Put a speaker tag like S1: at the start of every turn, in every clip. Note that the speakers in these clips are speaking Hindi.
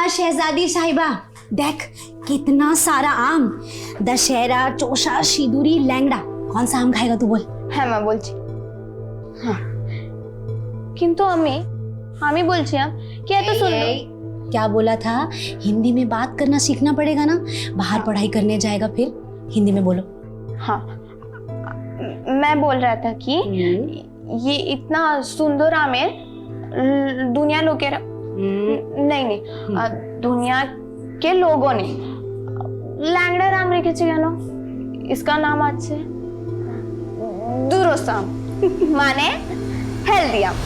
S1: वाह शहजादी साहिबा, देख कितना सारा आम। दशहरा, चोषा, सिंदूरी, लैंगड़ा, कौन सा आम खाएगा तू बोल?
S2: হ্যাঁ মা বলছি। হ্যাঁ কিন্তু আমি বলছিলাম কি এত সুন্দর।
S1: क्या बोला था? हिंदी में बात करना सीखना पड़ेगा ना, बाहर पढ़ाई करने जाएगा फिर हिंदी में बोलो।
S2: हाँ मैं बोल रहा था कि ये इतना सुंदर आमेर दुनिया लोगेरा नहीं दुनिया के लोगों ने लैंगड़ा आम रेखेছে কেন? इसका नाम আছে दुरोसाम माने हेल्दी आम।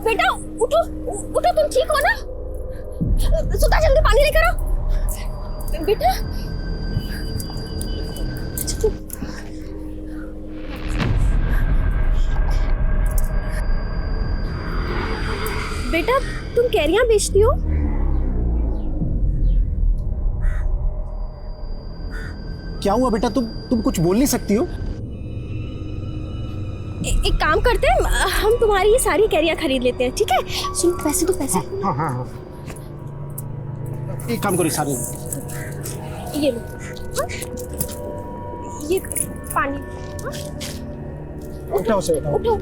S1: बेटा उठो उठो, तुम ठीक हो ना? सुधा जल्दी पानी लेकर आओ बेटा। बेटा तुम कैरियां बेचती हो?
S3: क्या हुआ बेटा, तुम कुछ बोल नहीं सकती हो?
S1: एक काम करते हैं, हम तुम्हारी ये सारी कैरियां खरीद लेते हैं, ठीक है? सुन पैसे तो पैसे।
S3: हाँ। एक काम करो, सारे
S1: ये लो। हाँ? ये पानी। हाँ?
S3: उठाओ से
S1: उठो।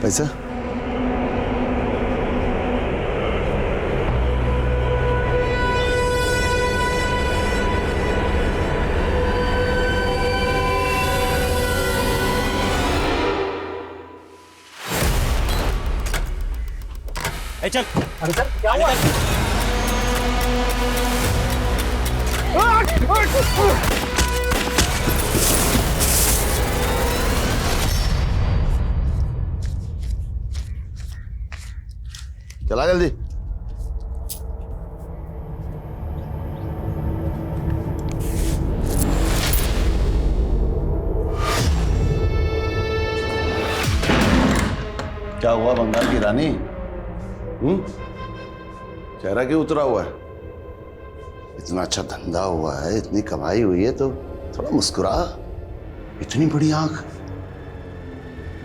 S4: पैसा
S3: चल। अरे सर क्या हुआ?
S4: चला जल्दी। क्या हुआ बंगाल की रानी? चेहरा क्यों उतरा हुआ है? इतना अच्छा धंधा हुआ है, इतनी कमाई हुई है, तो थोड़ा मुस्कुरा। इतनी बड़ी आंख,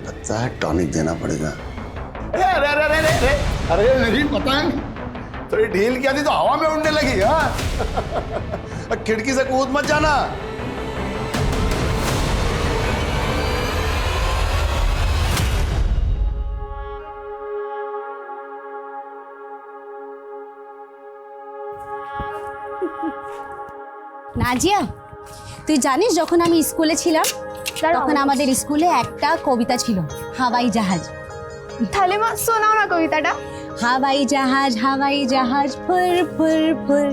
S4: लगता है टॉनिक देना पड़ेगा। अरे अरे अरे अरे अरे मेरी पतंग थोड़ी ढील किया थी तो हवा में उड़ने लगी। हाँ खिड़की से कूद मत जाना।
S1: নাজিয়া, তুই জানিস যখন আমি স্কুলে ছিলাম তখন আমাদের স্কুলে একটা কবিতা ছিল, হাওয়াই জাহাজ।
S2: তাহলে মা শোনাও না কবিতাটা।
S1: हवाई जहाज फुर फुर फुर,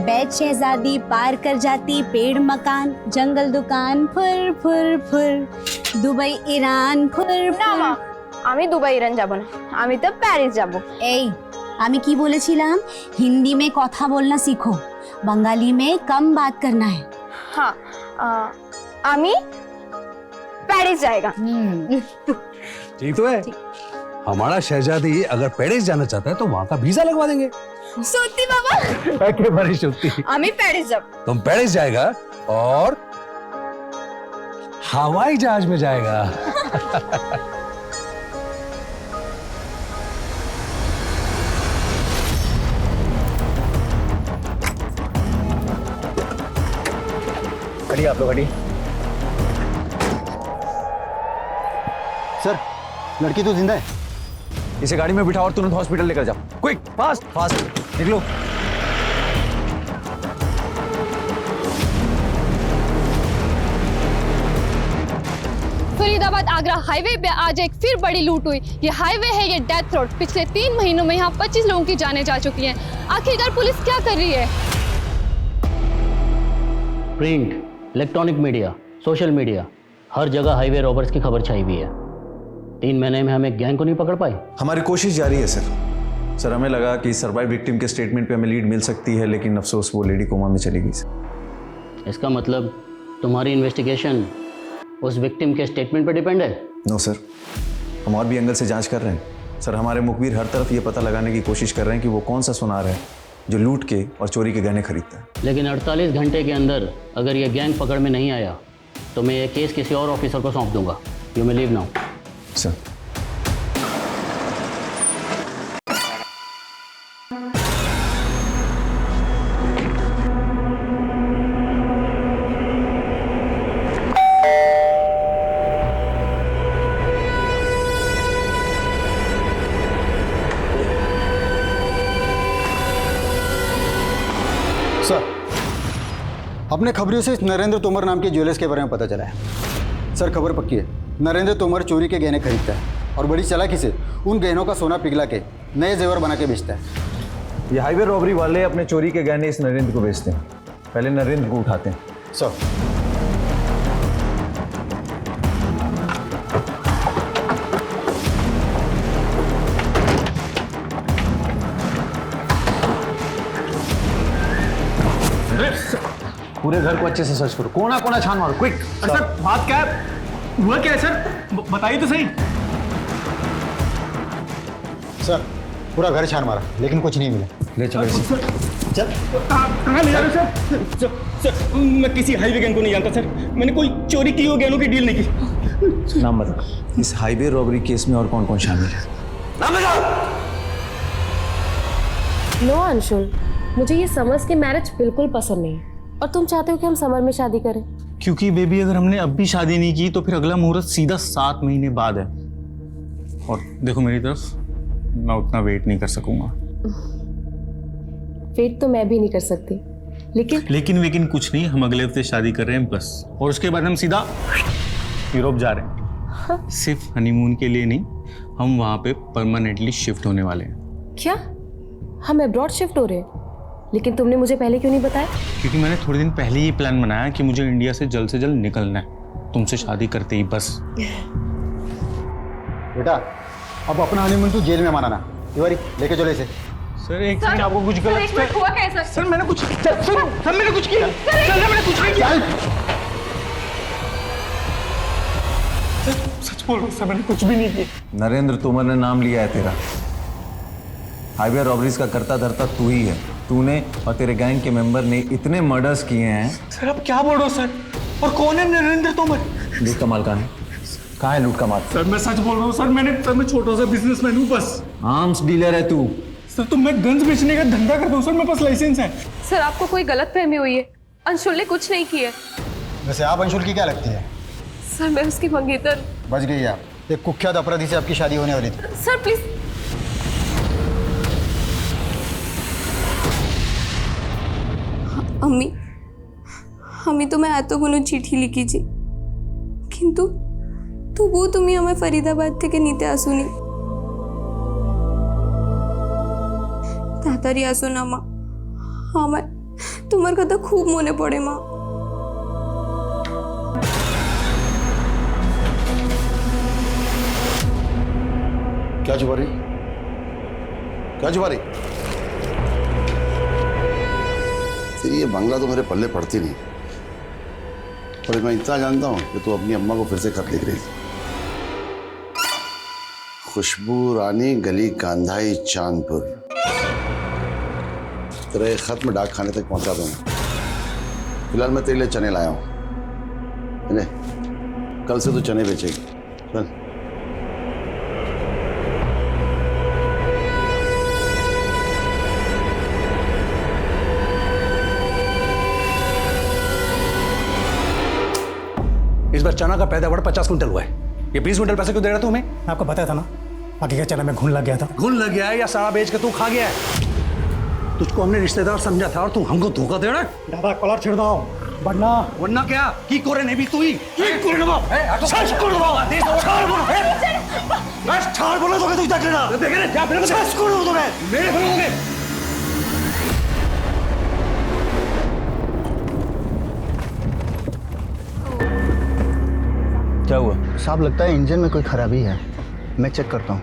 S1: बैठ शहजादी पार कर जाती पेड़ मकान जंगल दुकान फुर फुर फुर, दुबई ईरान फुर
S2: না
S1: फुर।
S2: মা আমি দুবাই ইরান যাব না, আমি তো প্যারিস যাব।
S1: এই আমি কি বলেছিলাম? হিন্দি में কথা बोलना सीखो, बंगाली में कम बात करना है।
S2: हाँ আমি प्यारिस जाएगा।
S5: ठीक तो है। हमारा शहजादी अगर पेरिस जाना चाहता है तो वहाँ का वीजा लगवा देंगे।
S2: সত্যি বাবা?
S5: एकेबारे सত্যি।
S2: আমি প্যারিস যাব।
S5: तुम पेरिस जाएगा और हवाई जहाज में जाएगा।
S3: खड़ी आप लोग, खड़ी। सर लड़की तो जिंदा है।
S5: इसे गाड़ी में बिठा और तुरंत हॉस्पिटल लेकर जाओ। क्विक, फास्ट फास्ट निकलो।
S6: फरीदाबाद आगरा हाईवे पे आज एक फिर बड़ी लूट हुई। ये हाईवे है, ये डेथ रोड। पिछले 3 महीनों में यहाँ 25 लोगों की जानें जा चुकी हैं। आखिरकार पुलिस क्या कर रही है?
S7: Print, electronic media, social media, हर जगह हाईवे रॉबर्स की खबर छाई हुई है। 3 महीने में हम एक गैंग को नहीं पकड़ पाए।
S8: हमारी कोशिश जारी है सर। सर हमें लगा कि सर्वाइव विक्टिम के स्टेटमेंट पे हमें लीड मिल सकती है, लेकिन अफसोस वो लेडी कोमा में चली गई सर।
S7: इसका मतलब तुम्हारी इन्वेस्टिगेशन उस विक्टिम के स्टेटमेंट पर डिपेंड है?
S8: नो सर, हम और भी एंगल से जांच कर रहे हैं सर। हमारे मुखबिर हर तरफ ये पता लगाने की कोशिश कर रहे हैं कि वो कौन सा सुनार है जो लूट के और चोरी के गहने खरीदता है।
S7: लेकिन 48 घंटे के अंदर अगर ये गैंग पकड़ में नहीं आया तो मैं ये केस किसी और ऑफिसर को सौंप दूंगा। You may leave now.
S8: Sir
S3: sir, अपने खबरों से इस नरेंद्र तोमर नाम के ज्वेलर्स के बारे में पता चला है। सर खबर पक्की है, नरेंद्र तोमर चोरी के गहने खरीदता है और बड़ी चालाकी से उन गहनों का सोना पिघला के नए जेवर बना के बेचता है।
S8: ये हाईवे रॉबरी वाले अपने चोरी के गहने इस नरेंद्र को बेचते हैं, पहले नरेंद्र को उठाते हैं।
S3: सर
S8: पूरे घर को अच्छे से सर्च करो, कोना कोना छान मारो, क्विक।
S9: सर बात क्या है, हुआ क्या है सर, बताइए तो सही।
S3: सर पूरा घर छान मारा लेकिन कुछ नहीं मिला।
S8: ले चलो इसे।
S3: चल
S9: कहाँ ले जा रहे हो सर? सर मैं किसी हाईवे गैंग को नहीं जानता सर, मैंने कोई चोरी की हुई गहनों की डील नहीं की।
S8: नाम बता, इस हाईवे रॉबरी केस में और कौन कौन शामिल है?
S9: नाम बता।
S10: नो अंशुल, मुझे ये समर्स के मैरिज बिल्कुल पसंद नहीं है और तुम चाहते हो कि हम समर में शादी करें।
S9: क्योंकि बेबी अगर हमने अब भी शादी नहीं की तो फिर अगला मुहूर्त सीधा 7 महीने बाद है। और देखो मेरी तरफ, मैं उतना वेट नहीं कर सकूंगा।
S10: वेट तो मैं भी नहीं कर सकती,
S9: लेकिन कुछ नहीं, हम अगले हफ्ते शादी कर रहे हैं बस, और उसके बाद हम सीधा यूरोप जा रहे हैं। सिर्फ हनीमून के लिए नहीं, हम वहां पे परमानेंटली शिफ्ट होने वाले हैं।
S10: क्या हम अब्रॉड शिफ्ट हो रहे हैं? लेकिन तुमने मुझे पहले क्यों नहीं बताया?
S9: क्योंकि मैंने थोड़े दिन पहले ये प्लान बनाया कि मुझे इंडिया से जल्द निकलना है, तुमसे शादी करते ही बस।
S3: बेटा अब अपना हनीमून तू जेल में मनाना। तिवारी लेके चले इसे।
S9: सर एक सेकंड, आपको कुछ गलत हुआ क्या? सर मैंने कुछ सर मैंने कुछ किया। सर मैंने कुछ नहीं किया। सच बोल रहा हूँ सर, मैंने कुछ भी नहीं किया।
S8: नरेंद्र तोमर ने नाम लिया है तेरा। हाईवे रॉबरीज का करता धरता तू ही है। तूने और तेरे गैंग के मेंबर ने इतने मर्डर्स किए हैं।
S9: सर आप क्या बोल रहे हो सर? और कौन है नरेंद्र तोमर?
S8: लूट का माल कहाँ है? कहाँ है लूट का माल?
S9: सर मैं सच बोल रहा हूँ सर, मैं छोटा सा बिजनेसमैन हूँ बस।
S8: आर्म्स डीलर है तू?
S9: सर तो मैं गन्स बेचने का धंधा करता हूँ सर, मेरे पास लाइसेंस है।
S10: सर आपको कोई गलतफहमी हुई है, अंशुल ने कुछ नहीं किया।
S3: वैसे आप अंशुल की क्या लगती है?
S10: सर मैं उसकी मंगेतर।
S3: बच गई आप, एक कुख्यात अपराधी से आपकी शादी होने वाली थी।
S10: Sir please.
S2: আমি তোমায় এতগুলো চিঠি লিখেছি, কিন্তু তবুও তুমি আমায় ফরিদাবাদ থেকে নিতে আসোনি। তাড়াতাড়ি আসো না মা, আমার তোমার কথা খুব মনে পড়ে মা।
S4: क्या छुपा रही, क्या छुपा रही? तेरी ये बंगला तो मेरे पल्ले पड़ती नहीं, पर मैं इतना जानता हूँ कि तू अपनी अम्मा को फिर से खत लिख रही थी। खुशबू रानी, गली कांधाई, चांदपुर। तेरा ये खत मैं डाक खाने तक पहुंचा दूंगा। फिलहाल मैं तेरे लिए चने लाया हूँ, कल से तू चने बेचेगी। चल।
S5: इस बार चना का पैदावार 50 क्विंटल हुआ है। ये 20 क्विंटल पैसे क्यों दे रहा तू हमें?
S3: आपको बताया था ना, बाकी का चना में घुन लग गया था।
S5: घुन लग गया है या सारा बेच के तू खा गया है? तुझको हमने रिश्तेदार समझा था और तू हमको धोखा दे रहा है।
S3: दादा कॉलर छिड़ दो, वरना
S5: वरना क्या की कोरे नहीं भी तू ही की कोरे ना सच कर दो देश छाड़ बोलो बस छाड़ बोलो तो तू तक लेना देख रहे क्या फिर सच कर दो मैं मेरे बोलोगे।
S3: क्या हुआ साहब? लगता है इंजन में कोई खराबी है, मैं चेक करता हूँ।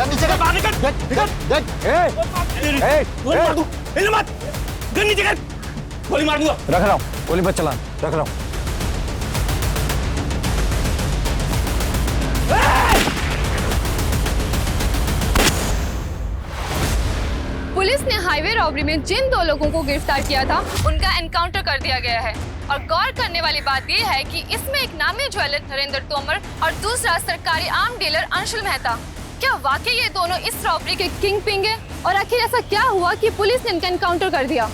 S5: नीचे कर, बाहर निकल। गोली मार दूं, हिल मत, गन नीचे कर, गोली मार दूंगा।
S8: रख रहा हूँ, गोली मत चला, रख रहा हूँ।
S6: पुलिस ने हाईवे रॉबरी में जिन 2 लोगों को गिरफ्तार किया था उनका एनकाउंटर कर दिया गया है। और गौर करने वाली बात यह है कि इसमें एक नामी ज्वेलर नरेंद्र तोमर और दूसरा सरकारी आर्म डीलर अंशुल मेहता। क्या वाकई ये दोनों इस रॉबरी के किंग पिंग है? और आखिर ऐसा क्या हुआ कि पुलिस ने इनका एनकाउंटर कर दिया?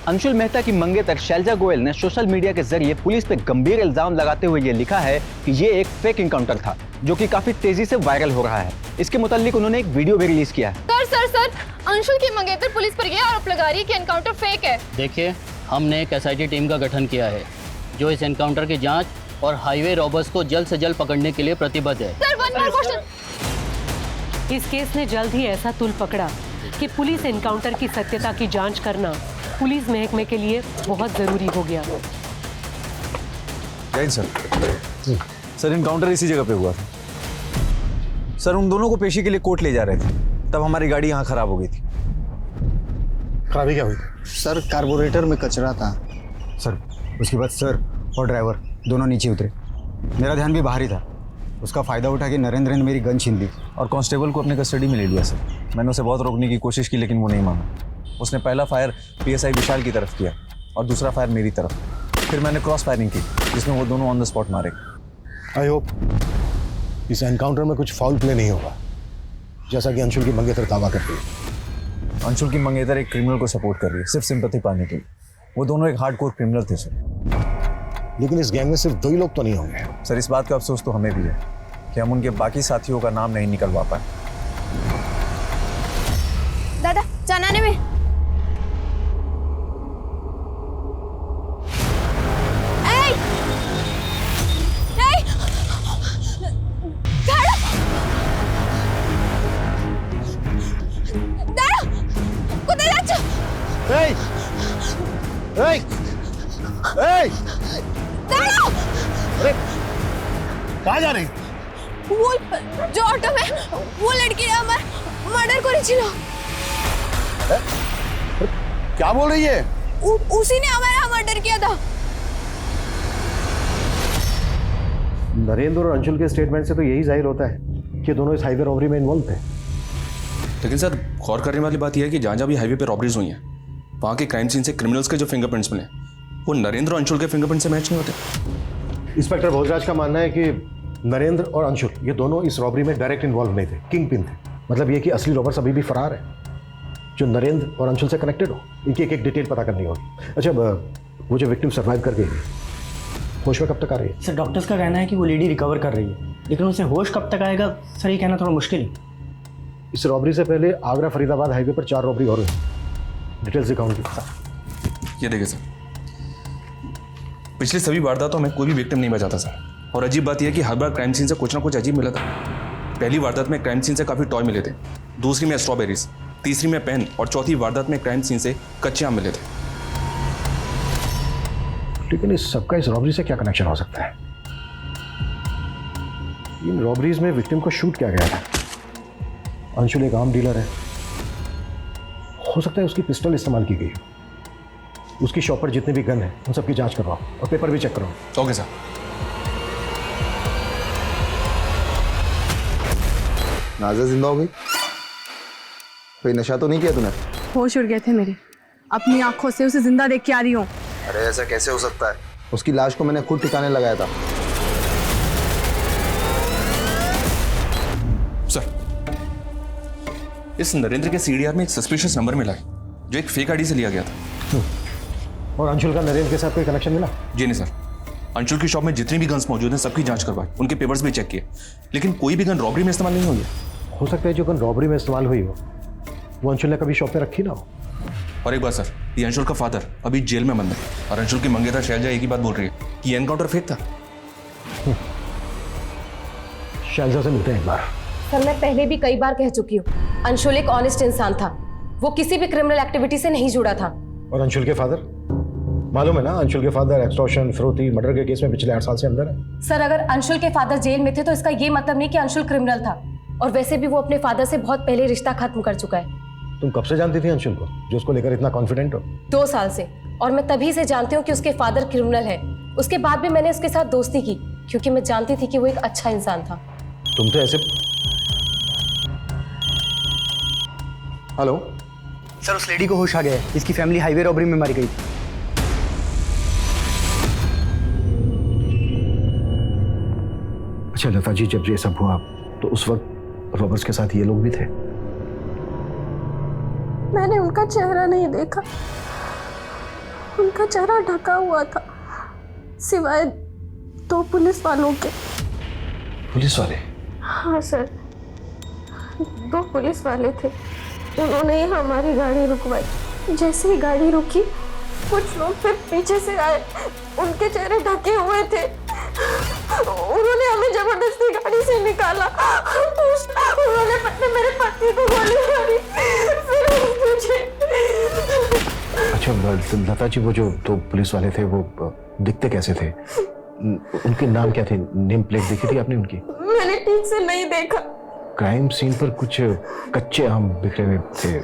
S11: अंशुल मेहता की मंगेतर शैलजा गोयल ने सोशल मीडिया के जरिए पुलिस पे गंभीर इल्जाम लगाते हुए ये लिखा है कि ये एक फेक इनकाउंटर था, जो कि काफी तेजी से वायरल हो रहा है। इसके मुताल्लिक उन्होंने एक वीडियो भी रिलीज किया है।
S6: सर, अंशुल की मंगेतर पुलिस पर यह आरोप लगा रही है कि एनकाउंटर फेक है।
S7: देखिए, हमने एक SIT टीम का गठन किया है जो इस एनकाउंटर की जांच और हाईवे रॉबर्स को जल्द से जल्द पकड़ने के लिए प्रतिबद्ध है।
S6: Sir, one more question.
S10: इस केस ने जल्द ही ऐसा तुल पकड़ा कि पुलिस एनकाउंटर की सत्यता की जांच करना पुलिस महकमे के लिए बहुत जरूरी हो गया।
S8: जय सर। सर, इनकाउंटर इसी जगह पे हुआ था। सर, उन दोनों को पेशी के लिए कोर्ट ले जा रहे थे, तब हमारी गाड़ी यहाँ खराब हो गई थी।
S4: खराबी क्या हुई?
S3: सर, कार्बोरेटर में कचरा था। सर, उसके बाद सर और ड्राइवर दोनों नीचे उतरे। मेरा ध्यान भी बाहर ही था। उसका फ़ायदा उठा के नरेंद्र ने मेरी गन छीन ली
S8: और कांस्टेबल को अपने कस्टडी में ले लिया। सर, मैंने उसे बहुत रोकने की कोशिश की, लेकिन वो नहीं माना। उसने पहला फायर PSI विशाल की तरफ किया और दूसरा फायर मेरी तरफ। फिर मैंने क्रॉस फायरिंग की, जिसमें वो दोनों ऑन द स्पॉट मारे।
S4: आई होप इस एनकाउंटर में कुछ फाउल प्ले नहीं होगा, जैसा कि अंशुल की मंगेतर दावा करती है।
S8: अंशुल की मंगेतर एक क्रिमिनल को सपोर्ट कर रही है, सिर्फ सिंपैथी पाने के लिए। वो दोनों एक हार्डकोर क्रिमिनल थे सर।
S4: लेकिन इस गैंग में सिर्फ 2 ही लोग तो नहीं होंगे।
S8: सर, इस बात का अफसोस तो हमें भी है कि हम उनके बाकी साथियों का नाम नहीं निकलवा पाए।
S2: दादा, चनाने में
S4: कहाँ जा रही?
S2: वो जो ऑटो में वो लड़की ने हमारा मर्डर करेছিল।
S4: क्या बोल रही है?
S2: उसी ने हमारा मर्डर किया था।
S12: नरेंद्र और अंशुल के स्टेटमेंट से तो यही जाहिर होता है कि दोनों इस हाईवे रॉबरी में इन्वॉल्व थे।
S13: लेकिन सर, गौर करने वाली बात यह है कि जहाँ भी हाईवे पे रॉबरीज हुई हैं, वहाँ के क्राइम सीन से क्रिमिनल्स के जो फिंगरप्रिंट्स मिले वो नरेंद्र और अंशुल के फिंगरप्रिंट से मैच नहीं होते।
S12: इंस्पेक्टर भोजराज का मानना है कि नरेंद्र और अंशुल ये दोनों इस रॉबरी में डायरेक्ट इन्वॉल्व नहीं थे, किंग पिन थे। मतलब ये कि असली रॉबर्स अभी भी फरार है, जो नरेंद्र और अंशुल से कनेक्टेड हो। इनकी एक डिटेल पता करनी होगी। अच्छा, वो जो विक्टिम सर्वाइव कर गई होश में कब तक आ रही है?
S14: सर, डॉक्टर्स का कहना है कि वो लेडी रिकवर कर रही है, लेकिन उसे होश कब तक आएगा सर, ये कहना थोड़ा मुश्किल है।
S12: इस रॉबरी से पहले आगरा फरीदाबाद हाईवे पर 4 रॉबरी और हुई। डिटेल्स दिखाऊंगी।
S13: ये देखिए सर, पिछली सभी वारदातों में कोई भी विक्टिम नहीं बचा था सर। और अजीब बात यह है कि हर बार क्राइम सीन से कुछ ना कुछ अजीब मिला था। पहली वारदात में क्राइम सीन से काफ़ी टॉय मिले थे, दूसरी में स्ट्रॉबेरीज, तीसरी में पेन और चौथी वारदात में क्राइम सीन से कच्चे आम मिले थे।
S12: लेकिन इस सबका इस रॉबरी से क्या कनेक्शन हो सकता है? इन रॉबरीज में विक्टिम को शूट किया गया था। अंशुल एक आर्म डीलर है, हो सकता है उसकी पिस्टल इस्तेमाल की गई। उसकी शॉप पर जितने भी गन है उन सबकी जांच करवाओ और पेपर भी चेक कराओ।
S13: Okay sir.
S4: नाज़ा जिंदा हो गई? कोई नशा तो नहीं किया तूने?
S15: होश उड़ गए थे मेरे, अपनी आंखों से उसे जिंदा देख के आ रही हूँ।
S4: अरे ऐसा कैसे हो सकता है? उसकी लाश को मैंने खुद ठिकाने लगाया था।
S13: सर, इस नरेंद्र के CDR में एक सस्पिशियस नंबर मिला है जो एक फेक ID से लिया गया था।
S12: और अंशुल का नरेंद्र के साथ कोई कनेक्शन मिला?
S13: जी नहीं सर। अंशुल की शॉप में जितनी भी गन्स मौजूद हैं सबकी जांच करवाई, उनके पेपर्स भी चेक किए, लेकिन कोई भी गन रॉबरी में इस्तेमाल नहीं हुई है।
S12: हो सकता है जो गन रॉबरी में इस्तेमाल हुई हो वो अंशुल ने कभी शॉप पे रखी ना हो।
S13: और एक बात सर, ये अंशुल का फादर अभी जेल में बंद है और अंशुल की मंगेतर शैलजा एक ही बात बोल रही है कि ये एनकाउंटर फेक था।
S12: शैलजा से मिलते हैं एक बार।
S10: सर, मैं पहले भी कई बार कह चुकी हूँ, अंशुल एक ऑनेस्ट इंसान था, वो किसी भी क्रिमिनल एक्टिविटी से नहीं जुड़ा था।
S12: और अंशुल के फादर? मालूम है ना, अंशुल के फादर एक्सटॉर्शन, फिरौती, मर्डर के केस में पिछले 8 साल से अंदर है।
S10: सर, अगर अंशुल के फादर जेल में थे तो इसका ये मतलब नहीं कि अंशुल क्रिमिनल था। और वैसे भी वो अपने फादर से बहुत पहले रिश्ता खत्म कर चुका है।
S12: तुम कब से जानती थी अंशुल को, जो उसको लेकर इतना कॉन्फिडेंट हो?
S10: 2 साल से। और मैं तभी से जानती हूँ कि उसके फादर क्रिमिनल है। उसके बाद भी मैंने उसके साथ दोस्ती की क्योंकि मैं जानती थी कि वो एक अच्छा इंसान था।
S12: तुम तो ऐसे। हेलो
S14: सर, उस लेडी को होश आ गया है। इसकी फैमिली हाईवे रॉबरी में मारी गई थी।
S12: अच्छा लता जी, जब ये सब हुआ तो उस वक्त रॉबर्ट्स के साथ ये लोग भी थे?
S16: मैंने उनका चेहरा नहीं देखा, उनका चेहरा ढका हुआ था सिवाय 2 पुलिस वालों के।
S12: पुलिस वाले?
S16: हाँ सर, 2 पुलिस वाले थे। उन्होंने ही हमारी गाड़ी रुकवाई। जैसे ही गाड़ी रुकी कुछ लोग फिर पीछे से आए, उनके चेहरे ढके हुए थे। उन्होंने हमें जबरदस्ती गाड़ी से निकाला। उन्होंने मेरे पति को गोली मारी। फिर मुझे।
S12: अच्छा लता जी, वो जो 2 पुलिस वाले थे वो दिखते कैसे थे? उनके नाम क्या थे? नेम प्लेट देखी थी आपने उनकी?
S16: मैंने ठीक से नहीं देखा।
S12: क्राइम सीन पर कुछ कच्चे आम बिखरे हुए थे।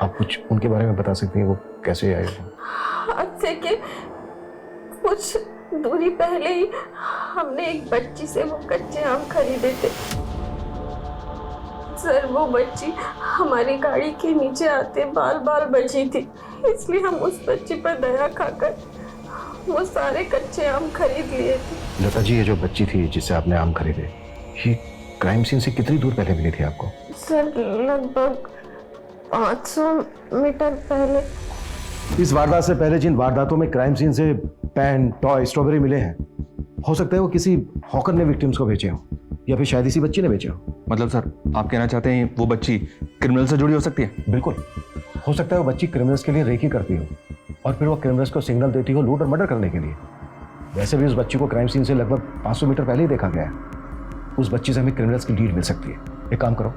S12: आप कुछ उनके बारे में बता सकती हैं, वो कैसे आए?
S16: हादसे के कुछ दूरी पहले ही हमने एक बच्ची से वो कच्चे आम खरीदे थे। सर, वो बच्ची हमारी गाड़ी के नीचे आते बाल बाल बची थी, इसलिए हम उस बच्ची पर दया खाकर वो सारे कच्चे आम खरीद लिए थे।
S12: लता जी, ये जो बच्ची थी जिससे आपने आम खरीदे, ये क्राइम सीन से कितनी दूर पहले मिली थी आपको?
S16: सर, लगभग 500 मीटर पहले।
S12: इस वारदात से पहले जिन वारदातों में क्राइम सीन से पेन, टॉय, स्ट्रॉबेरी मिले हैं, हो सकता है वो किसी हॉकर ने विक्टिम्स को बेचे हो या फिर शायद इसी बच्ची ने बेचे हो।
S13: मतलब सर, आप कहना चाहते हैं वो बच्ची क्रिमिनल से जुड़ी हो सकती है?
S12: बिल्कुल, हो सकता है वो बच्ची क्रिमिनल्स के लिए रेकी करती हो और फिर वो क्रिमिनल्स को सिग्नल देती हो लूट और मर्डर करने के लिए। वैसे भी उस बच्ची को क्राइम सीन से लगभग 500 मीटर पहले ही देखा गया है। उस बच्ची से हमें क्रिमिनल्स की लीड मिल सकती है। एक काम करो,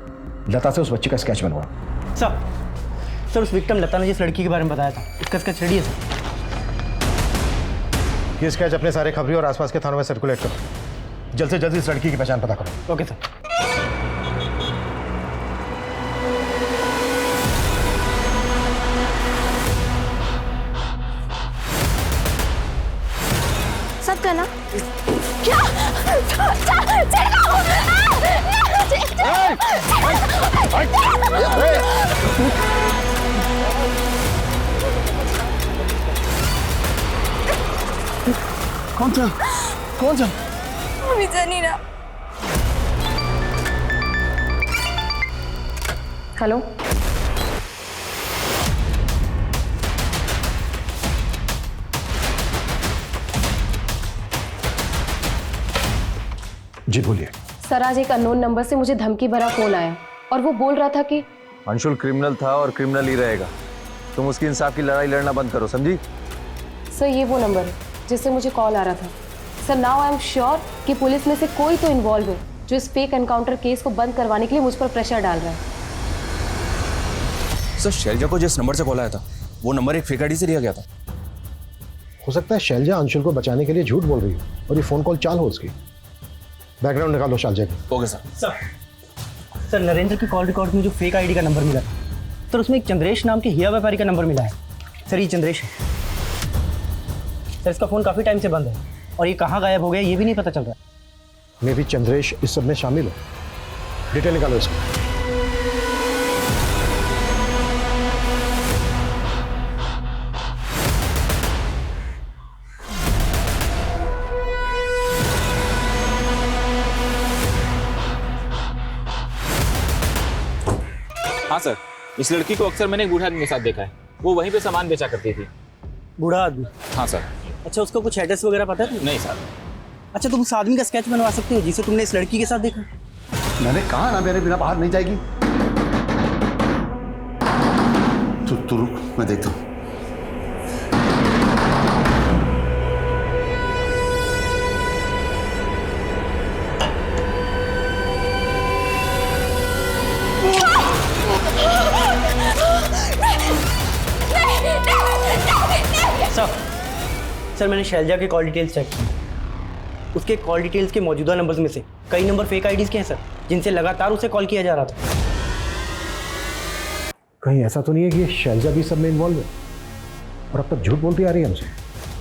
S12: लता से उस बच्ची का स्केच बनवाओ।
S14: सर, उस विक्टिम लता ने जिस लड़की के बारे में बताया था, उसका स्केच रेडी है सर।
S12: ये स्केच अपने सारे खबरियों और आसपास के थानों में सर्कुलेट करो। जल्द से जल्द इस लड़की की पहचान पता करो।
S14: Okay sir.
S16: सब कहना
S6: क्या?
S4: कौन था? कौन था?
S16: अभी जानी ना।
S2: हेलो,
S12: जी बोलिए।
S10: सर, आज एक अननोन नंबर से मुझे धमकी भरा फोन आया और वो बोल रहा था कि
S8: अंशुल क्रिमिनल था और क्रिमिनल ही रहेगा। तुम उसकी इंसाफ की लड़ाई लड़ना बंद करो, समझी?
S10: सर, ये वो नंबर है जिससे मुझे कॉल आ रहा था। Sir, now I am sure कि पुलिस में से कोई तो इन्वॉल्व है जो इस फेक एनकाउंटर केस को बंद करवाने के लिए मुझ पर प्रेशर डाल रहा है।
S13: सर, शैलजा को जिस नंबर से कॉल आया था वो नंबर एक फेक आईडी से लिया गया था।
S12: हो सकता है शैलजा अंशुल को बचाने के लिए झूठ बोल रही हो और ये फोन कॉल चाल हो उसकी। बैकग्राउंड निकालो शैलजा की।
S13: Okay sir.
S14: सर, नरेंद्र की कॉल रिकॉर्ड में जो फेक आईडी का नंबर मिला था, सर उसमें एक चंद्रेश नाम के हिया व्यापारी का नंबर मिला है। सर, ये चंद्रेश है। सर, इसका फ़ोन काफ़ी टाइम से बंद है और ये कहाँ गायब हो गया ये भी नहीं पता चल रहा।
S12: मे भी चंद्रेश इस सब में शामिल हो। डिटेल निकालो इसकी।
S17: हाँ सर, इस लड़की को अक्सर मैंने एक बूढ़ा आदमी के साथ देखा है। वो वहीं पे सामान बेचा करती थी।
S14: बूढ़ा आदमी?
S17: हाँ सर।
S14: अच्छा, उसका कुछ एड्रेस वगैरह पता है?
S17: नहीं सर।
S14: अच्छा, तुम उस आदमी का स्केच बनवा सकते हो जिसे तुमने इस लड़की के साथ देखा?
S4: मैंने कहा ना, मेरे बिना बाहर नहीं जाएगी। तू रुक, मैं देखता हूँ।
S14: सर मैंने शैलजा के कॉल डिटेल्स चेक की। उसके कॉल डिटेल्स के मौजूदा नंबर्स में से कई नंबर फेक आईडीज़ के हैं सर, जिनसे लगातार उसे कॉल किया जा रहा था।
S12: कहीं ऐसा तो नहीं है कि ये शैलजा भी सब में इन्वॉल्व है और अब तक झूठ बोलती आ रही है हमसे?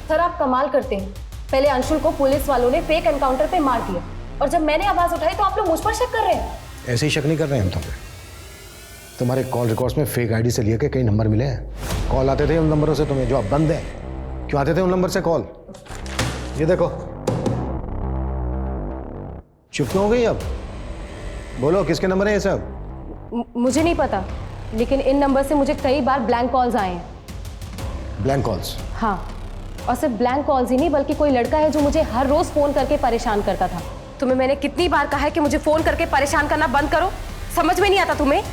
S10: सर आप कमाल करते हैं। पहले अंशुल को पुलिस वालों ने फेक एनकाउंटर पे मार दिया और जब मैंने आवाज उठाई तो आप लोग मुझ पर शक कर रहे हैं।
S12: ऐसे ही शक नहीं कर रहे हैं हम तुम पे। तुम्हारे कॉल रिकॉर्ड्स में फेक आईडी से लिए के कई नंबर मिले हैं। कॉल आते थे उन नंबरों से तुम्हें जो अब बंद है। क्यों आते थे उन नंबर से कॉल? ये देखो। चुप क्यों हो गई अब? बोलो किसके नंबर है ये सब?
S10: मुझे नहीं पता, लेकिन इन नंबर से मुझे कई बार ब्लैंक कॉल्स आए हैं।
S12: Blank calls?
S10: हाँ, और सिर्फ ब्लैंक कॉल्स ही नहीं बल्कि कोई लड़का है जो मुझे हर रोज फोन करके परेशान करता था। तुम्हें मैंने कितनी बार कहा है कि मुझे फोन करके परेशान करना बंद करो? समझ में नहीं आता तुम्हें?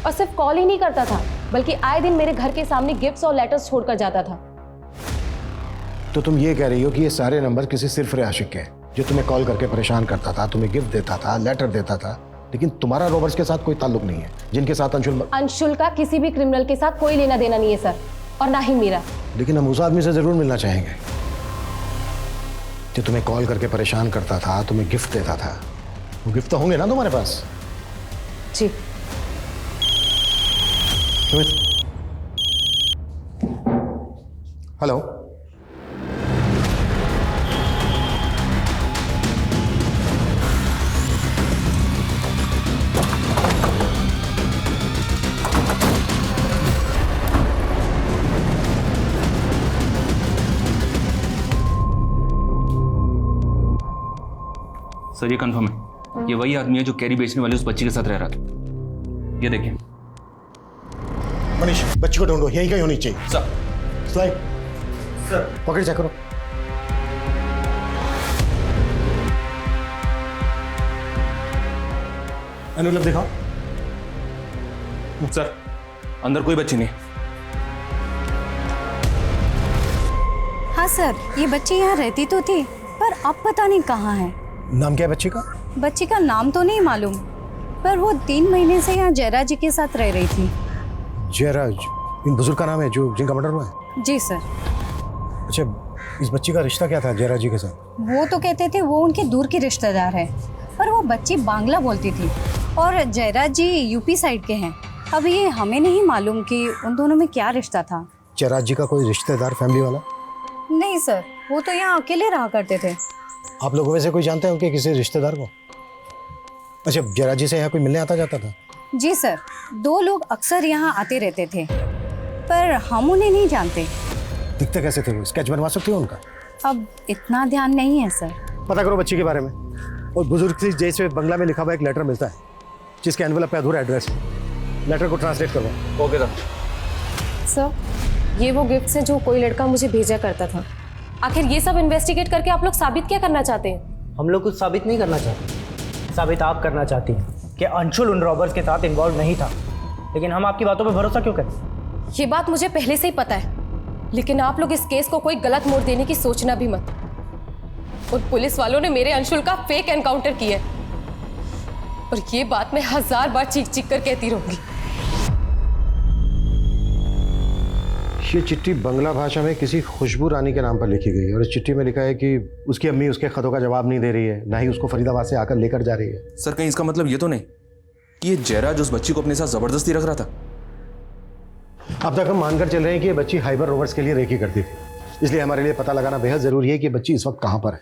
S10: और सिर्फ कॉल ही नहीं करता था बल्कि आए दिन मेरे घर के सामने गिफ्ट्स और लेटर्स छोड़कर जाता था।
S12: तो तुम ये कह रही हो कि ये सारे नंबर किसी सिर्फ आशिक के जो तुम्हें कॉल करके परेशान करता था, तुम्हें गिफ्ट देता था, लेटर देता था, लेकिन तुम्हारा रॉबर्ट्स के साथ कोई ताल्लुक नहीं है जिनके साथ अंशुल
S10: का किसी भी क्रिमिनल के साथ कोई लेना देना नहीं है सर, और ना ही मेरा।
S12: लेकिन हम उस आदमी से जरूर मिलना चाहेंगे जो तुम्हें कॉल करके परेशान करता था, तुम्हें गिफ्ट देता था। वो गिफ्ट तो होंगे ना तुम्हारे पास?
S10: जी।
S12: हेलो,
S13: सर ये कंफर्म है, ये वही आदमी है जो कैरी बेचने वाली उस बच्ची के साथ रह रहा था। ये देखिए।
S12: मनीष, बच्ची को ढूंढो, यहीं कहीं होनी चाहिए।
S13: Sir.
S12: Slide. Sir. Pocket check करो। एनवेलप दिखाओ।
S13: सर, अंदर कोई बच्ची नहीं।
S1: हाँ सर, ये बच्ची यहाँ रहती तो थी, पर अब पता नहीं कहाँ है।
S12: नाम क्या है बच्ची का?
S1: बच्ची का नाम तो नहीं मालूम, पर वो 3 महीने से यहाँ जयराज जी के साथ रह रही थी।
S12: जयराज इन बुजुर्ग का नाम है जो जिनका मर्डर हुआ है?
S1: जी सर।
S12: अच्छा, इस बच्ची का रिश्ता क्या था जयराज जी के साथ?
S1: वो तो कहते थे वो उनके दूर की रिश्तेदार है, पर वो बच्ची बांग्ला बोलती थी और जयराज जी यूपी साइड के हैं। अब ये हमें नहीं मालूम कि उन दोनों में क्या रिश्ता था।
S12: जयराज जी का कोई रिश्तेदार, फैमिली वाला?
S1: नहीं सर, वो तो यहाँ अकेले रहा करते थे।
S12: आप लोगों में से कोई जानते हैं उनके किसी रिश्तेदार को? अच्छा, जयराज जी से यहाँ कोई मिलने आता जाता था?
S1: जी सर, 2 लोग अक्सर यहाँ आते रहते थे, पर हम उन्हें नहीं जानते।
S12: दिखते कैसे थे वो? स्केच बनवा सकते हो उनका?
S1: अब इतना ध्यान नहीं है सर।
S12: पता करो बच्ची के बारे में। और बुजुर्ग से जैसे बंगला में लिखा हुआ एक लेटर मिलता है जिसके एनवेलप पे अधूरा एड्रेस है। लेटर को ट्रांसलेट करवाओ।
S13: ओके
S10: सर, ये वो गिफ्ट्स हैं जो कोई लड़का मुझे भेजा करता था। आखिर ये सब इन्वेस्टिगेट करके आप लोग साबित क्या करना चाहते हैं?
S14: हम लोग कुछ साबित नहीं करना चाहते, साबित आप करना चाहती हैं कि अंशुल उन रॉबर्स के साथ इन्वॉल्व नहीं था। लेकिन हम आपकी बातों पे भरोसा क्यों करें?
S10: ये बात मुझे पहले से ही पता है, लेकिन आप लोग इस केस को कोई गलत मोड़ देने की सोचना भी मत। और पुलिस वालों ने मेरे अंशुल का फेक एनकाउंटर किया है, और ये बात मैं 1000 बार चीख चीख कर कहती रहूंगी।
S12: ये चिट्ठी बंगला भाषा में किसी खुशबू रानी के नाम पर लिखी गई है और इस चिट्ठी में लिखा है कि उसकी अम्मी उसके खतों का जवाब नहीं दे रही है, ना ही उसको फरीदाबाद से आकर लेकर जा रही है।
S13: सर, कहीं इसका मतलब ये तो नहीं कि ये जयराज उस बच्ची को अपने साथ जबरदस्ती रख रहा था?
S12: अब तक हम मानकर चल रहे हैं कि ये बच्ची हाइबर रोवर्स के लिए रेकी करती थी, इसलिए हमारे लिए पता लगाना बेहद जरूरी है कि बच्ची इस वक्त कहाँ पर है।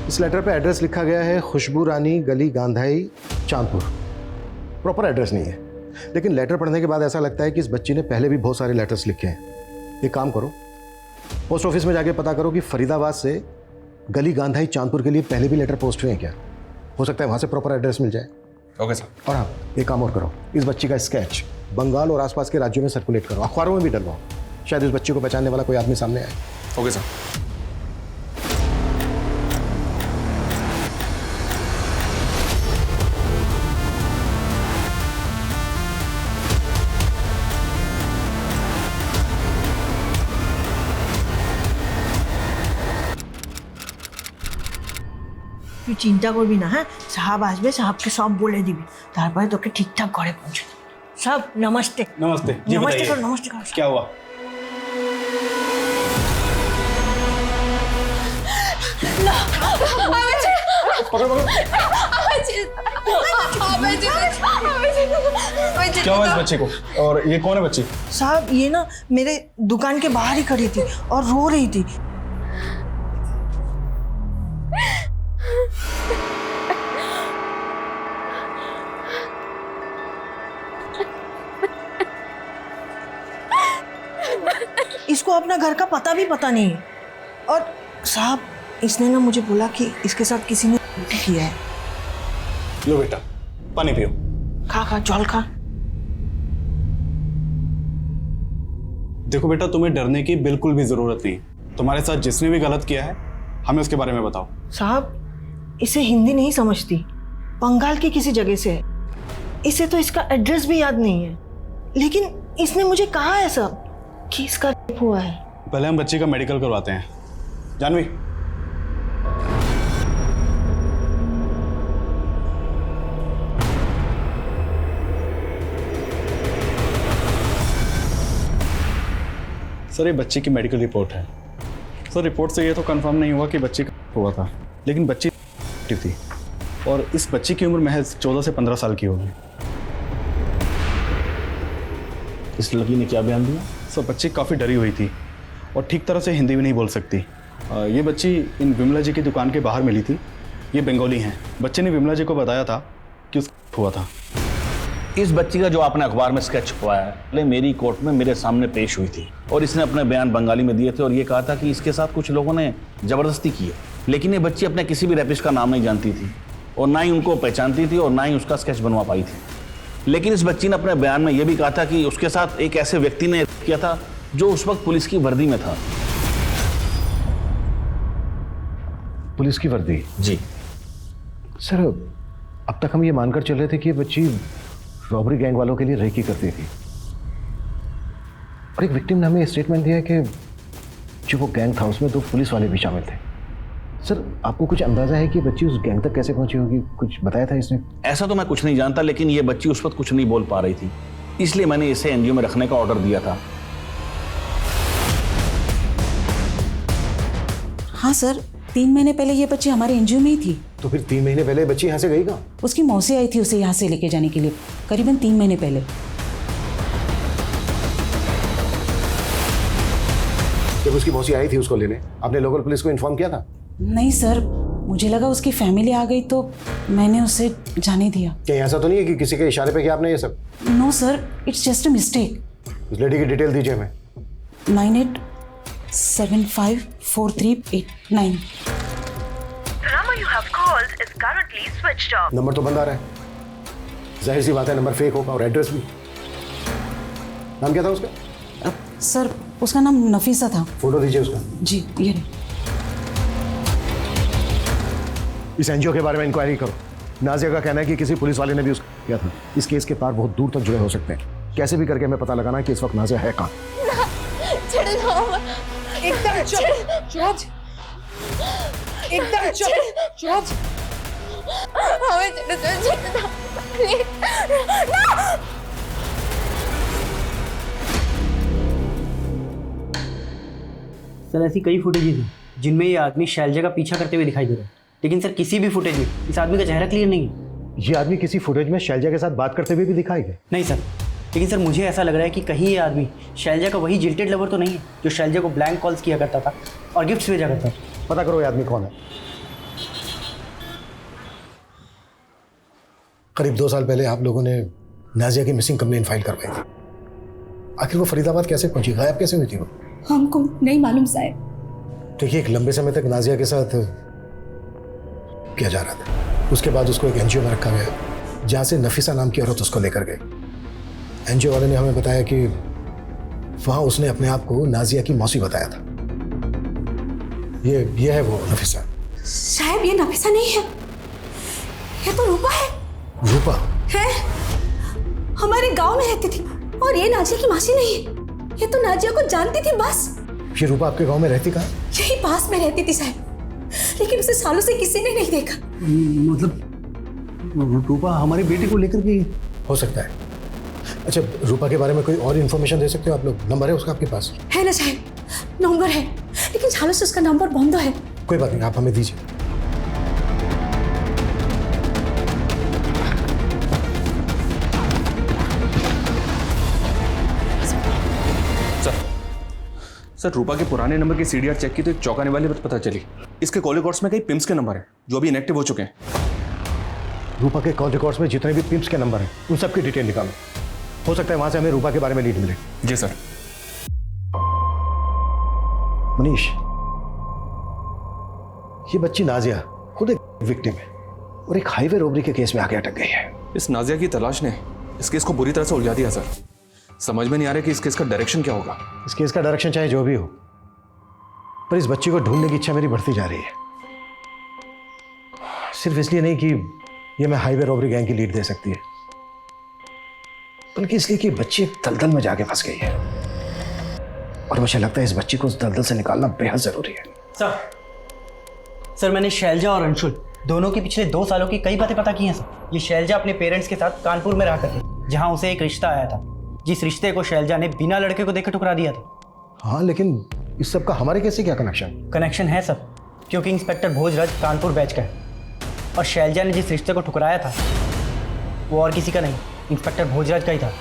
S12: इस लेटर पे एड्रेस लिखा गया है खुशबू रानी गली गांधाई चांदपुर। प्रॉपर एड्रेस नहीं है, लेकिन लेटर पढ़ने के बाद ऐसा लगता है कि इस बच्ची ने पहले भी बहुत सारे लेटर्स लिखे हैं। एक काम करो, पोस्ट ऑफिस में जाके पता करो कि फरीदाबाद से गली गांधाई चांदपुर के लिए पहले भी लेटर पोस्ट हुए हैं क्या। हो सकता है वहाँ से प्रॉपर एड्रेस मिल जाए।
S13: Okay sir.
S12: और हाँ, एक काम और करो, इस बच्ची का स्केच बंगाल और आसपास के राज्यों में सर्कुलेट करो, अखबारों में भी डलवाओ, शायद इस बच्ची को पहचानने वाला कोई आदमी सामने आए।
S13: Okay sir.
S18: তুই চিন্তা করবি না, হ্যাঁ? সাহাব আসবে, সাহাবকে সব বলে দিবি, তারপরে তোকে ঠিকঠাক ঘরে পৌঁছে দেবে। সব নমস্তে।
S9: नमस्ते जी,
S18: नमस्ते
S9: बताइए।
S18: करो, नमस्ते करो।
S9: क्या हुआ?
S8: क्या हुआ इस बच्चे को? और ये कौन है बच्ची?
S18: साहब ये ना मेरे दुकान के बाहर ही खड़ी थी और रो रही थी। इसको अपना घर का पता नहीं है। और साहब इसने ना मुझे बोला कि इसके साथ किसी ने किया है।
S8: लो बेटा पानी पियो।
S18: खा जल खा।
S8: देखो बेटा तुम्हें डरने की बिल्कुल भी जरूरत नहीं। तुम्हारे साथ जिसने भी गलत किया है हमें उसके बारे में बताओ।
S18: साहब इसे हिंदी नहीं समझती, बंगाल की किसी जगह से है। इसे तो इसका एड्रेस भी याद नहीं है, लेकिन इसने मुझे कहा है सब कि इसका रेप हुआ है।
S8: पहले हम बच्ची का मेडिकल करवाते हैं। जानवी सर ये बच्ची की मेडिकल रिपोर्ट है। सर रिपोर्ट से ये तो कंफर्म नहीं हुआ कि बच्ची का हुआ था, लेकिन बच्ची थी और इस बच्ची की उम्र महज 14 से 15 साल की होगी।
S9: इस लड़की ने क्या बयान दिया?
S8: सर बच्ची काफ़ी डरी हुई थी और ठीक तरह से हिंदी भी नहीं बोल सकती। ये बच्ची इन विमला जी की दुकान के बाहर मिली थी। ये बंगाली हैं। बच्चे ने विमला जी को बताया था कि उसका हुआ था।
S5: इस बच्ची का जो आपने अखबार में स्केच छपवाया है पहले मेरी कोर्ट में मेरे सामने पेश हुई थी और इसने अपने बयान बंगाली में दिए थे और ये कहा था कि इसके साथ कुछ लोगों ने ज़बरदस्ती की है। लेकिन ये बच्ची अपने किसी भी रेपिस्ट का नाम नहीं जानती थी और ना ही उनको पहचानती थी और ना ही उसका स्केच बनवा पाई थी। लेकिन इस बच्ची ने अपने बयान में यह भी कहा था कि उसके साथ एक ऐसे व्यक्ति ने किया था जो उस वक्त पुलिस की वर्दी में था।
S12: पुलिस की वर्दी?
S5: जी
S12: सर अब तक हम ये मानकर चल रहे थे कि ये बच्ची रॉबरी गैंग वालों के लिए रेकी करती थी और एक विक्टिम ने हमें स्टेटमेंट दिया कि जो वो गैंग था उसमें 2 पुलिस वाले भी शामिल थे। सर आपको कुछ अंदाजा है कि बच्ची उस गैंग तक कैसे पहुंची होगी? कुछ बताया था इसने?
S5: ऐसा तो मैं कुछ नहीं जानता, लेकिन ये बच्ची उस वक्त कुछ नहीं बोल पा रही थी, इसलिए मैंने इसे एनजीओ में रखने का ऑर्डर दिया था।
S19: हाँ सर, 3 महीने पहले ये बच्ची हमारे एनजीओ में ही थी।
S12: तो फिर 3 महीने पहले बच्ची यहाँ से गई कहाँ?
S19: उसकी मौसी आई थी उसे यहाँ से लेके जाने के लिए, करीबन 3 महीने पहले।
S12: जब उसकी मौसी आई थी उसको लेने, आपने लोकल पुलिस को इन्फॉर्म किया था?
S19: नहीं सर, मुझे लगा उसकी फैमिली आ गई तो मैंने उसे जाने दिया।
S12: क्या ऐसा तो नहीं है कि किसी के इशारे पे किया आपने ये सब?
S19: No sir, it's just a mistake.
S12: उस लेडी की डिटेल दीजिए हमें।
S19: 98754389।
S12: नंबर तो बंद आ रहा है, जाहिर सी बात है नंबर फेक होगा और एड्रेस भी। नाम क्या था उसका?
S19: सर उसका नाम नफीसा था।
S12: फोटो दीजिए उसका।
S19: जी ये रही।
S12: इस एनजीओ के बारे में इंक्वायरी करो। नाजिया का कहना है कि किसी पुलिस वाले ने भी उसका किया था। इस केस के तार बहुत दूर तक जुड़े हो सकते हैं। कैसे भी करके हमें पता लगाना है कि इस वक्त नाजिया है कहाँ।
S18: एकदम चुप। एकदम चुप।
S14: सर ऐसी कई फुटेजेस हैं जिनमें ये आदमी शैलजा का पीछा करते हुए दिखाई दे रहा है, लेकिन सर किसी भी फुटेज में इस आदमी का चेहरा क्लियर नहीं है।
S12: ये आदमी किसी फुटेज में शैलजा के साथ बात करते हुए भी दिखाई गए?
S14: नहीं सर, लेकिन सर मुझे ऐसा लग रहा है कि कहीं ये आदमी शैलजा का वही जिल्टेड लवर तो नहीं है जो शैलजा को ब्लैंक कॉल्स किया करता था और गिफ्ट्स भेजा करता था।
S12: पता करो ये आदमी कौन है। करीब 2 साल पहले आप लोगों ने नाजिया की मिसिंग कंप्लेंट फाइल करवाई थी। आखिर वो फरीदाबाद कैसे पहुंची, गायब कैसे हुई थी वो?
S1: हमको नहीं मालूम साहब।
S12: देखिए एक लंबे समय तक नाजिया के साथ किया जा रहा था, उसके बाद उसको एक एनजीओ में रखा गया जहाँ से नफीसा नाम की औरत उसको लेकर गई। एनजीओ वाले ने हमें बताया कि वहाँ उसने अपने आप को नाजिया की मौसी बताया था। ये है वो नफीसा।
S1: साहब ये नफीसा नहीं है, ये तो रूपा है।
S12: रूपा
S1: है, हमारे गांव में रहती थी और ये नाजिया की मासी नहीं है। ये तो नाजिया को जानती थी बस।
S12: ये रूपा आपके गांव में रहती कहाँ?
S1: यही पास में रहती थी साहब, लेकिन उसे सालों से किसी ने नहीं देखा।
S12: मतलब रूपा हमारी बेटी को लेकर गई? हो सकता है। अच्छा रूपा के बारे में कोई और इन्फॉर्मेशन दे सकते हो आप लोग? नंबर है उसका आपके पास?
S1: है ना साहब, नंबर है, लेकिन सालों से उसका नंबर बंद है।
S12: कोई बात नहीं, आप हमें दीजिए।
S13: सर रूपा के पुराने नंबर की सीडीआर चेक की तो एक चौंकाने वाली बात पता चली। इसके कॉल रिकॉर्ड्स में कई पिम्स के नंबर हैं जो अभी इनएक्टिव हो चुके हैं।
S12: रूपा के कॉल रिकॉर्ड्स में जितने भी पिम्स के नंबर हैं उन सब की डिटेल निकालो। हो सकता है वहां से हमें रूपा के बारे में लीड मिले।
S13: जी सर।
S12: मनीष, ये बच्ची नाजिया खुद एक विक्टिम है और एक हाईवे रॉबरी के केस में आके अटक गई है।
S13: इस नाजिया की तलाश ने इस केस को बुरी तरह से उलझा दिया सर। समझ में नहीं आ रहा कि इस केस का डायरेक्शन क्या होगा।
S12: इस केस का डायरेक्शन चाहे जो भी हो, पर इस बच्ची को ढूंढने की इच्छा मेरी बढ़ती जा रही है। सिर्फ इसलिए नहीं कि ये मैं हाईवे रॉबरी गैंग की लीड दे सकती है, बल्कि इसलिए कि बच्ची एक दलदल में जाके फंस गई है और मुझे लगता है इस बच्ची को उस दलदल से निकालना बेहद जरूरी है।
S14: सर मैंने शैलजा और अंशुल दोनों की पिछले 2 सालों की कई बातें पता की हैं सर। ये शैलजा अपने पेरेंट्स के साथ कानपुर में रहा करती, जहां उसे एक रिश्ता आया था, जिस रिश्ते को शैलजा ने बिना लड़के को देखे ठुकरा दिया था।
S12: हाँ, लेकिन इस सब का हमारे कैसे क्या कनेक्शन?
S14: कनेक्शन है सर, क्योंकि इंस्पेक्टर भोजराज कानपुर बैच का है और शैलजा ने जिस रिश्ते को ठुकराया था वो और किसी का नहीं, इंस्पेक्टर भोजराज का ही था।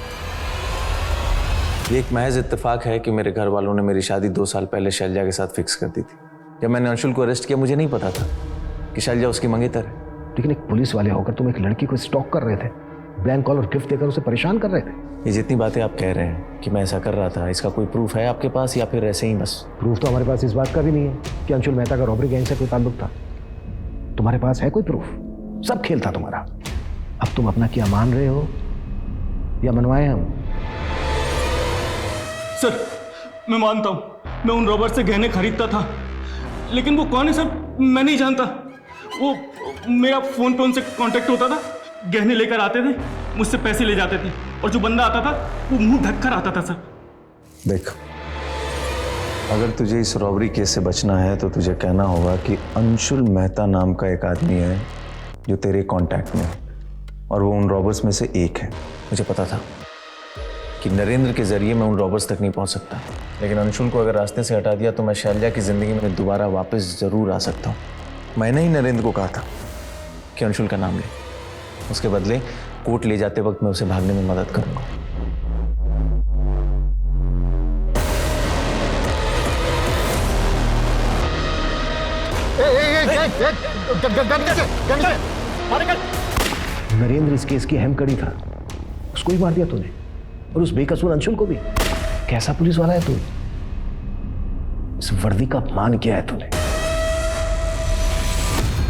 S8: ये एक महज इत्तेफाक है कि मेरे घर वालों ने मेरी शादी 2 साल पहले शैलजा के साथ फिक्स कर दी थी। जब मैंने अंशुल को अरेस्ट किया मुझे नहीं पता था कि शैलजा उसकी मंगेतर है।
S12: लेकिन एक पुलिस वाले होकर तुम एक लड़की को स्टॉक कर रहे थे, ब्लैंक कॉल और गिफ्ट देकर उसे परेशान कर रहे थे।
S8: ये जितनी बातें आप कह रहे हैं कि मैं ऐसा कर रहा था, इसका कोई प्रूफ है आपके पास या फिर ऐसे ही बस?
S12: प्रूफ तो हमारे पास इस बात का भी नहीं है कि अंशुल मेहता का रॉबरी गैंग से कोई ताल्लुक था। तुम्हारे पास है कोई प्रूफ? सब खेल था तुम्हारा। अब तुम अपना क्या मान रहे हो या मनवाए हम?
S9: सर मैं मानता हूँ, मैं उन रॉबर्ट से गहने खरीदता था, लेकिन वो कौन है सर मैं नहीं जानता। वो मेरा फोन पे उनसे कांटेक्ट होता था, गहने लेकर आते थे, मुझसे पैसे ले जाते थे और जो बंदा आता था वो मुंह ढक कर आता था सर।
S8: देख, अगर तुझे इस रॉबरी केस से बचना है तो तुझे कहना होगा कि अंशुल मेहता नाम का एक आदमी है जो तेरे कांटेक्ट में है और वो उन रॉबर्स में से एक है। मुझे पता था कि नरेंद्र के जरिए मैं उन रॉबर्स तक नहीं पहुंच सकता, लेकिन अंशुल को अगर रास्ते से हटा दिया तो मैं शैलजा की जिंदगी में दोबारा वापस जरूर आ सकता हूँ। मैंने ही नरेंद्र को कहा था कि अंशुल का नाम ले, उसके बदले कोर्ट ले जाते वक्त मैं उसे भागने में मदद करूंगा।
S12: नरेंद्र इस केस की अहम कड़ी था, उसको ही मार दिया तूने और उस बेकसूर अंशुल को भी। कैसा पुलिस वाला है तू? इस वर्दी का अपमान किया है तूने।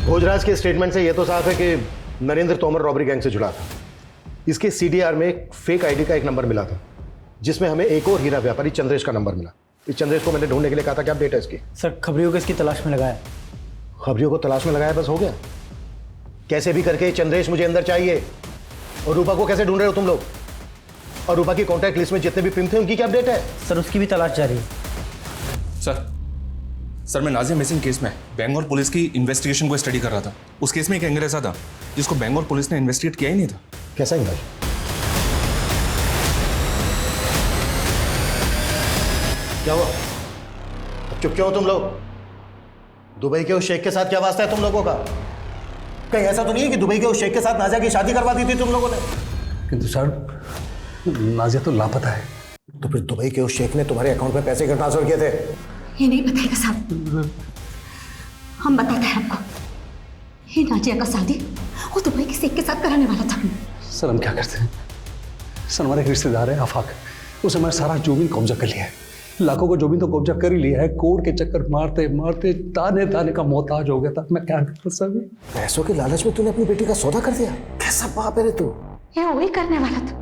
S12: भोजराज के स्टेटमेंट से यह तो साफ है कि नरेंद्र तोमर रॉबरी गैंग से जुड़ा था। इसके सीडीआर में एक फेक आईडी का एक नंबर मिला था जिसमें हमें एक और हीरा व्यापारी चंद्रेश का नंबर मिला। इस चंद्रेश को मैंने ढूंढने के लिए कहा था। क्या अपडेट है इसकी?
S14: सर खबरियों को इसकी तलाश में लगाया।
S12: खबरियों को तलाश में लगाया, बस हो गया? कैसे भी करके चंद्रेश मुझे अंदर चाहिए। और रूपा को कैसे ढूंढ रहे हो तुम लोग? और रूपा की कॉन्टैक्ट लिस्ट में जितने भी पिन थे उनकी क्या अपडेट है?
S14: सर उसकी भी तलाश जारी है।
S13: सर मैं नाजिया मिसिंग केस में बेंगलोर पुलिस की इन्वेस्टिगेशन को स्टडी कर रहा था। उस केस में एक एंगल ऐसा था जिसको बेंगलोर पुलिस ने इन्वेस्टिगेट किया ही नहीं था।
S12: कैसा एंगल? क्या हुआ? अब चुप क्यों हो तुम लोग? दुबई के उस शेख के साथ क्या वास्ता है तुम लोगों का? कहीं ऐसा तो नहीं है कि दुबई के उस शेख के साथ नाजिया की शादी करवा दी थी तुम लोगों ने?
S20: किंतु सर नाजिया तो लापता है।
S12: तो फिर दुबई के उस शेख ने तुम्हारे अकाउंट में पैसे ट्रांसफर किए थे?
S1: ये नहीं बताएगा साहब, हम बताते हैं आपको। ये नाजिया का शादी वो दुबई के शेख के साथ कराने वाला था।
S20: सर हम क्या करते हैं? सर हमारे एक रिश्तेदार है आफाक, उसने हमारा सारा जमीन कब्जा कर लिया है। लाखों को जमीन तो कब्जा कर ही लिया है। कोर्ट के चक्कर मारते मारते ताने ताने का मोहताज हो गया था। मैं क्या करता सर?
S12: पैसों के लालच में तूने अपनी बेटी का सौदा कर दिया? कैसा बाप है रे तू?
S1: ये वही करने वाला था,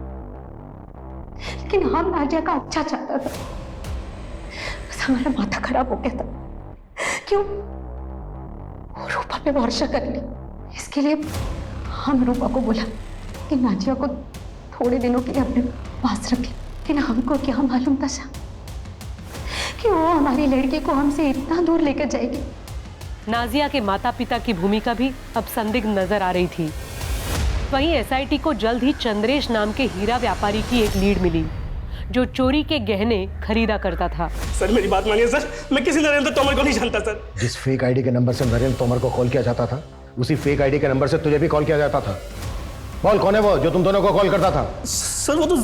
S1: लेकिन हम नाजिया का अच्छा चाहता था। बस हमारा माथा खराब हो गया था। क्यों? रूपा पे भरोसा कर ली। इसके लिए हम रूपा को बोला कि नाजिया को थोड़े दिनों के लिए अपने पास रखे, लेकिन हमको क्या मालूम था शाह कि वो हमारी लड़की को हमसे इतना दूर लेकर जाएगी।
S10: नाजिया के माता पिता की भूमिका भी अब संदिग्ध नजर आ रही थी। वहीं एसआईटी को जल्द ही चंद्रेश नाम के हीरा व्यापारी की एक लीड मिली
S21: जो चोरी के गहने खरीदा करता था।
S14: सर मेरी बात मानिए सर, मैं किसी नरेंद्र तोमर को नहीं जानता सर।
S12: जिस फेक आईडी के नंबर से नरेंद्र तोमर को कॉल किया जाता था, उसी फेक आईडी के नंबर से तुझे भी कॉल किया जाता था। बोल कौन है वो जो तुम दोनों को कॉल करता था?
S14: सर वो तो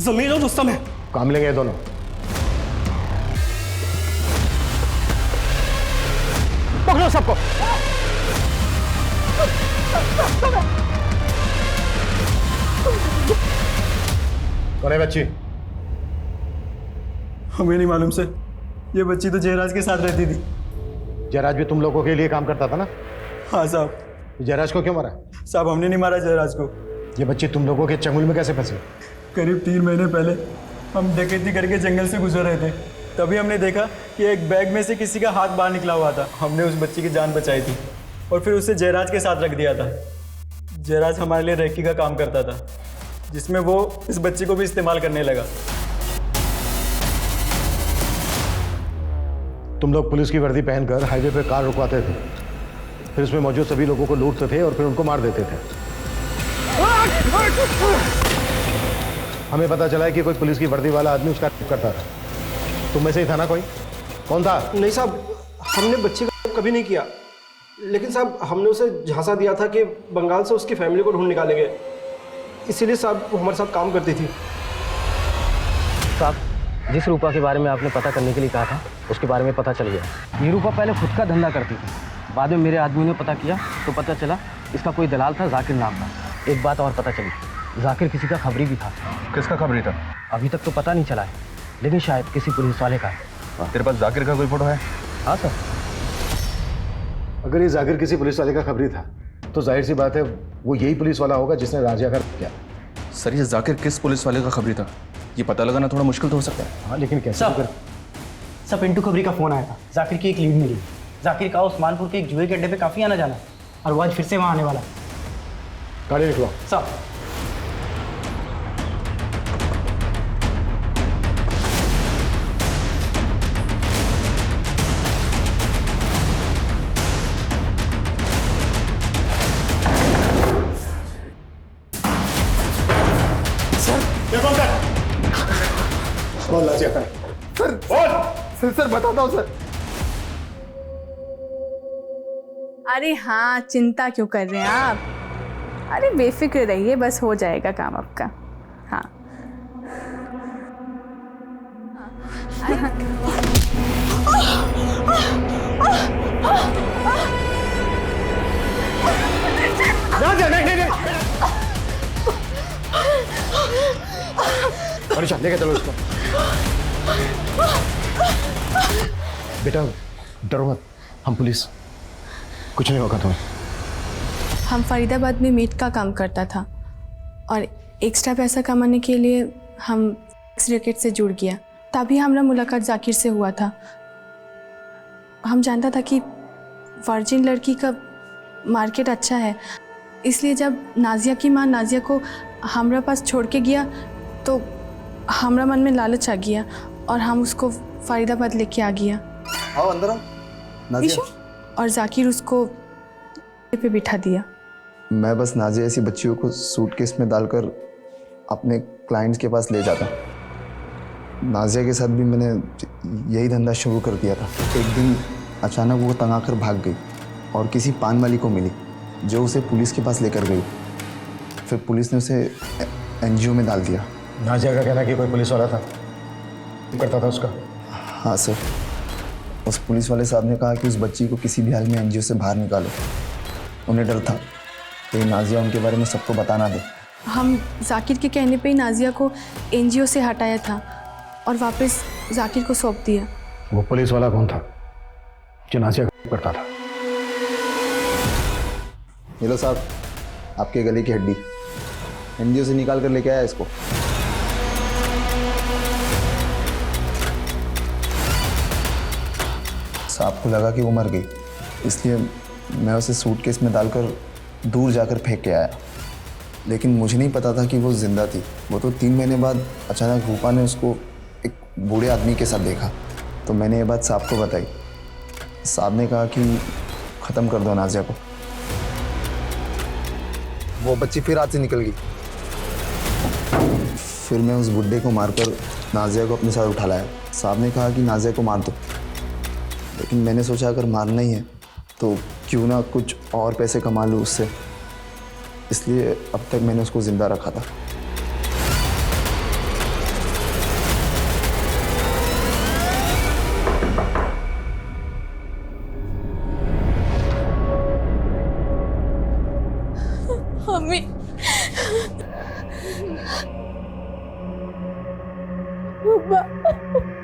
S14: जमीर और रुस्तम है।
S12: काम लेंगे ये दोनों। पकड़ो सबको। कौन है बच्ची?
S14: हमें नहीं मालूम सर, ये बच्ची तो जयराज के साथ रहती थी।
S12: जयराज भी तुम लोगों के लिए काम करता था ना?
S14: हाँ साहब।
S12: जयराज को क्यों मारा?
S14: साहब हमने नहीं मारा जयराज को।
S12: ये बच्ची तुम लोगों के चंगुल में कैसे फंसी?
S14: करीब 3 महीने पहले हम डकैती करके जंगल से गुजर रहे थे, तभी हमने देखा कि एक बैग में से किसी का हाथ बाहर निकला हुआ था। हमने उस बच्ची की जान बचाई थी और फिर उसे जयराज के साथ रख दिया था। जयराज हमारे लिए रेकी का काम करता था, जिसमें वो इस बच्ची को भी इस्तेमाल करने लगा।
S12: तुम लोग पुलिस की वर्दी पहनकर हाईवे पे कार रुकवाते थे, फिर उसमें मौजूद सभी लोगों को लूटते थे और फिर उनको मार देते थे। हमें पता चला है कि कोई पुलिस की वर्दी वाला आदमी उसका रेप करता था। तुम में से ही था ना कोई? कौन था?
S22: नहीं साहब, हमने बच्ची का रेप कभी नहीं किया, लेकिन साहब हमने उसे झांसा दिया था कि बंगाल से उसकी फैमिली को ढूंढ निकालेंगे, इसीलिए साहब वो हमारे साथ काम करती थी।
S23: साहब जिस रूपा के बारे में आपने पता करने के लिए कहा था, उसके बारे में पता चल गया। ये रूपा पहले खुद का धंधा करती थी, बाद में मेरे आदमी ने पता किया तो पता चला इसका कोई दलाल था, जाकिर नाम का। एक बात और पता चली, जाकिर किसी का खबरी भी था।
S8: किसका खबरी था?
S23: अभी तक तो पता नहीं चला है, लेकिन शायद किसी पुलिस वाले का है।
S8: तेरे पास जाकिर का कोई फोटो है?
S23: हाँ सर।
S12: अगर ये जाकिर किसी पुलिस वाले का खबरी था तो जाहिर सी बात है वो यही पुलिस वाला होगा जिसने राजिया का किया।
S13: सर ये जाकिर किस पुलिस वाले का खबरी था, ये पता लगाना थोड़ा मुश्किल तो हो सकता है।
S12: हाँ लेकिन कैसे?
S14: सब पिंटू खबरी का फोन आया था, जाकिर की एक लीड मिली। जाकिर का उस्मानपुर के एक जुए के अड्डे पे काफी आना जाना, और वो आज फिर से वहां आने वाला।
S12: गाड़ी निकलो।
S14: सब
S12: बोल लाजिया का।
S4: सर सर बताता हूँ सर।
S15: अरे हाँ, चिंता क्यों कर रहे हैं आप? अरे बेफिक्र रहिए, बस हो जाएगा काम आपका। हाँ
S12: नहीं। अरे लेके चलो इसको। बेटा डरो मत, हम पुलिस, कुछ नहीं होगा तुम्हें।
S16: हम फरीदाबाद में मीट का काम करता था और एक्स्ट्रा पैसा कमाने के लिए हम रैकेट से जुड़ गया। तभी हमारा मुलाकात जाकिर से हुआ था। हम जानता था कि वर्जिन लड़की का मार्केट अच्छा है, इसलिए जब नाजिया की माँ नाजिया को हमारा पास छोड़ के गया तो हमारा मन में लालच आ गया और हम उसको फरीदाबाद लेके आ गया।
S3: आओ अंदर आओ नाजिया।
S16: और जाकिर उसको पे बिठा दिया।
S24: मैं बस नाजिया ऐसी बच्चियों को सूटकेस में डालकर अपने क्लाइंट्स के पास ले जाता। नाजिया के साथ भी मैंने यही धंधा शुरू कर दिया था। एक दिन अचानक वो तंग आकर भाग गई और किसी पान वाली को मिली जो उसे पुलिस के पास लेकर गई। फिर पुलिस ने उसे एनजीओ में डाल दिया।
S12: नाजिया का कहना कि कोई पुलिस वाला था करता था उसका?
S24: हाँ सर, उस पुलिस वाले साहब ने कहा कि उस बच्ची को किसी भी हाल में एनजीओ से बाहर निकालो। उन्हें डर था कि नाजिया उनके बारे में सबको बता ना दे।
S16: हम जाकिर के कहने पे ही नाजिया को एनजीओ से हटाया था और वापस जाकिर को सौंप दिया।
S12: वो पुलिस वाला कौन था जो नाजिया करता था?
S24: ये लो साहब, आपके गले की हड्डी। एनजीओ से निकाल कर लेके आया इसको। साहब को लगा कि वो मर गई, इसलिए मैं उसे सूटकेस में डालकर दूर जाकर फेंक के आया। लेकिन मुझे नहीं पता था कि वो जिंदा थी। वो तो 3 महीने बाद अचानक रूपा ने उसको एक बूढ़े आदमी के साथ देखा, तो मैंने ये बात साहब को बताई। साहब ने कहा कि ख़त्म कर दो नाजिया को। वो बच्ची फिर हाथ से निकल गई। फिर मैं उस बुड्ढे को मारकर नाजिया को अपने साथ उठा लाया। साहब ने कहा कि नाजिया को मार दो, लेकिन मैंने सोचा अगर मारना ही है तो क्यों ना कुछ और पैसे कमा लूँ उससे, इसलिए अब तक मैंने उसको ज़िंदा रखा था।
S16: Mummy papa